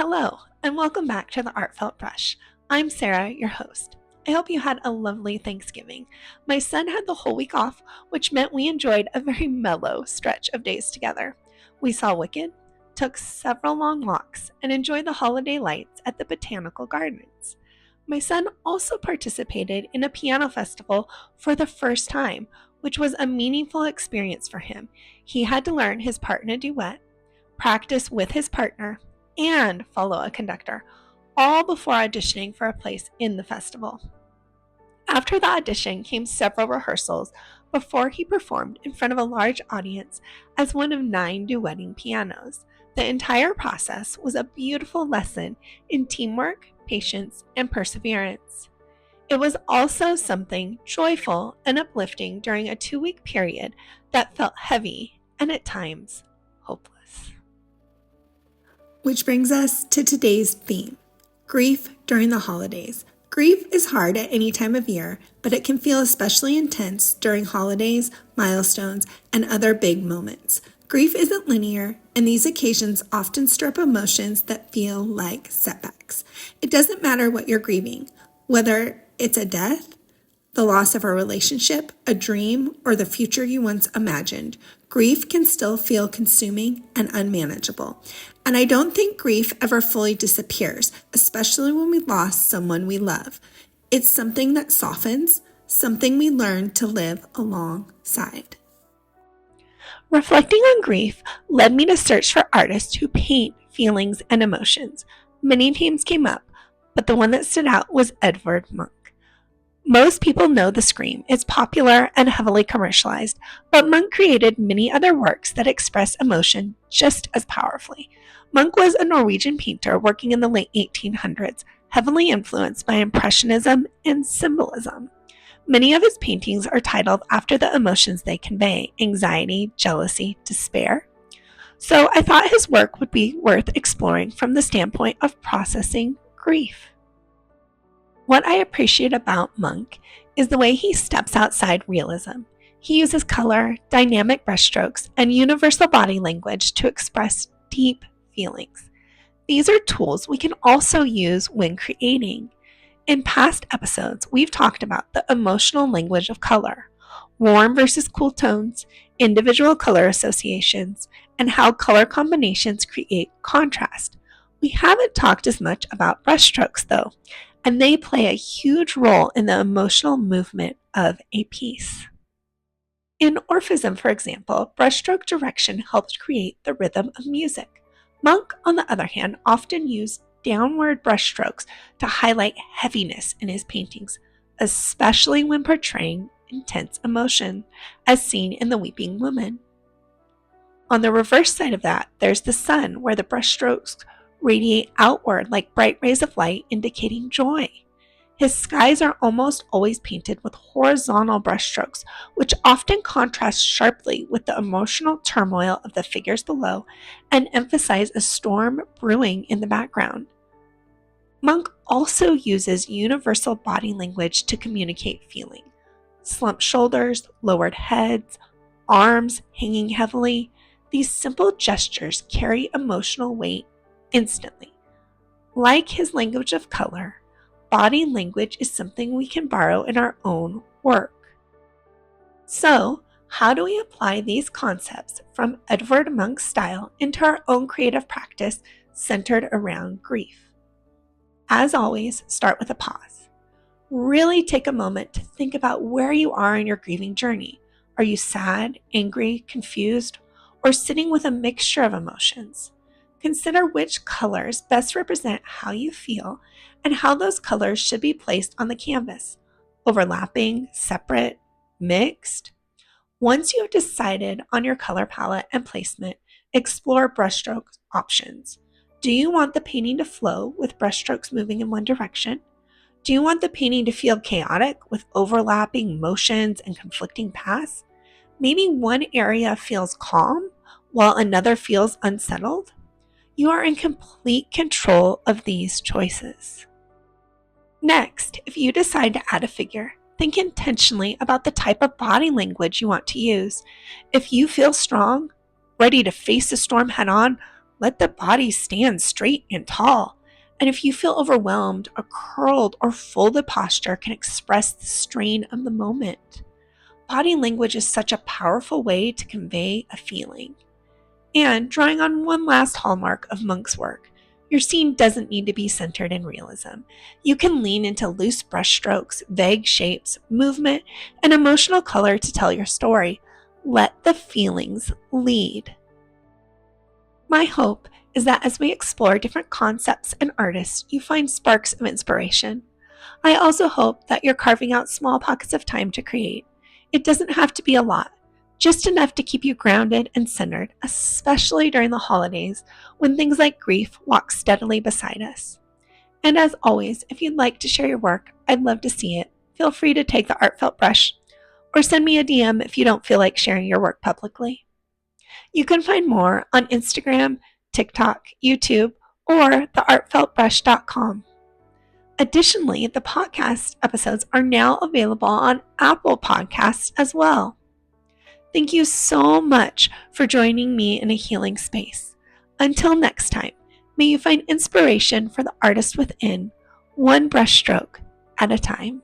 Hello, and welcome back to the Artfelt Brush. I'm Sarah, your host. I hope you had a lovely Thanksgiving. My son had the whole week off, which meant we enjoyed a very mellow stretch of days together. We saw Wicked, took several long walks, and enjoyed the holiday lights at the Botanical Gardens. My son also participated in a piano festival for the first time, which was a meaningful experience for him. He had to learn his part in a duet, practice with his partner, and follow a conductor, all before auditioning for a place in the festival. After the audition came several rehearsals before he performed in front of a large audience as one of 9 duetting pianos. The entire process was a beautiful lesson in teamwork, patience, and perseverance. It was also something joyful and uplifting during a 2-week period that felt heavy and at times hopeless. Which brings us to today's theme, grief during the holidays. Grief is hard at any time of year, but it can feel especially intense during holidays, milestones, and other big moments. Grief isn't linear, and these occasions often stir up emotions that feel like setbacks. It doesn't matter what you're grieving, whether it's a death, the loss of a relationship, a dream, or the future you once imagined. Grief can still feel consuming and unmanageable. And I don't think grief ever fully disappears, especially when we lost someone we love. It's something that softens, something we learn to live alongside. Reflecting on grief led me to search for artists who paint feelings and emotions. Many names came up, but the one that stood out was Edvard Munch. Most people know The Scream. It's popular and heavily commercialized, but Munch created many other works that express emotion just as powerfully. Munch was a Norwegian painter working in the late 1800s, heavily influenced by Impressionism and Symbolism. Many of his paintings are titled after the emotions they convey: anxiety, jealousy, despair. So I thought his work would be worth exploring from the standpoint of processing grief. What I appreciate about Munch is the way he steps outside realism. He uses color, dynamic brushstrokes, and universal body language to express deep feelings. These are tools we can also use when creating. In past episodes, we've talked about the emotional language of color, warm versus cool tones, individual color associations, and how color combinations create contrast. We haven't talked as much about brushstrokes, though, and they play a huge role in the emotional movement of a piece. In Orphism, for example, brushstroke direction helps create the rhythm of music. Munch, on the other hand, often used downward brushstrokes to highlight heaviness in his paintings, especially when portraying intense emotion, as seen in The Weeping Woman. On the reverse side of that, there's the sun, where the brushstrokes radiate outward like bright rays of light, indicating joy. His skies are almost always painted with horizontal brushstrokes, which often contrast sharply with the emotional turmoil of the figures below and emphasize a storm brewing in the background. Munch also uses universal body language to communicate feeling. Slumped shoulders, lowered heads, arms hanging heavily. These simple gestures carry emotional weight instantly. Like his language of color, body language is something we can borrow in our own work. So, how do we apply these concepts from Edvard Munch's style into our own creative practice centered around grief? As always, start with a pause. Really take a moment to think about where you are in your grieving journey. Are you sad, angry, confused, or sitting with a mixture of emotions? Consider which colors best represent how you feel and how those colors should be placed on the canvas. Overlapping, separate, mixed? Once you have decided on your color palette and placement, explore brushstroke options. Do you want the painting to flow with brushstrokes moving in one direction? Do you want the painting to feel chaotic with overlapping motions and conflicting paths? Maybe one area feels calm while another feels unsettled? You are in complete control of these choices. Next, if you decide to add a figure, think intentionally about the type of body language you want to use. If you feel strong, ready to face the storm head on, let the body stand straight and tall. And if you feel overwhelmed, a curled or folded posture can express the strain of the moment. Body language is such a powerful way to convey a feeling. And drawing on one last hallmark of Monk's work, your scene doesn't need to be centered in realism. You can lean into loose brushstrokes, vague shapes, movement, and emotional color to tell your story. Let the feelings lead. My hope is that as we explore different concepts and artists, you find sparks of inspiration. I also hope that you're carving out small pockets of time to create. It doesn't have to be a lot, just enough to keep you grounded and centered, especially during the holidays when things like grief walk steadily beside us. And as always, if you'd like to share your work, I'd love to see it. Feel free to take the Artfelt brush or send me a DM if you don't feel like sharing your work publicly. You can find more on Instagram, TikTok, YouTube, or theartfeltbrush.com. Additionally, the podcast episodes are now available on Apple Podcasts as well. Thank you so much for joining me in a healing space. Until next time, may you find inspiration for the artist within, one brushstroke at a time.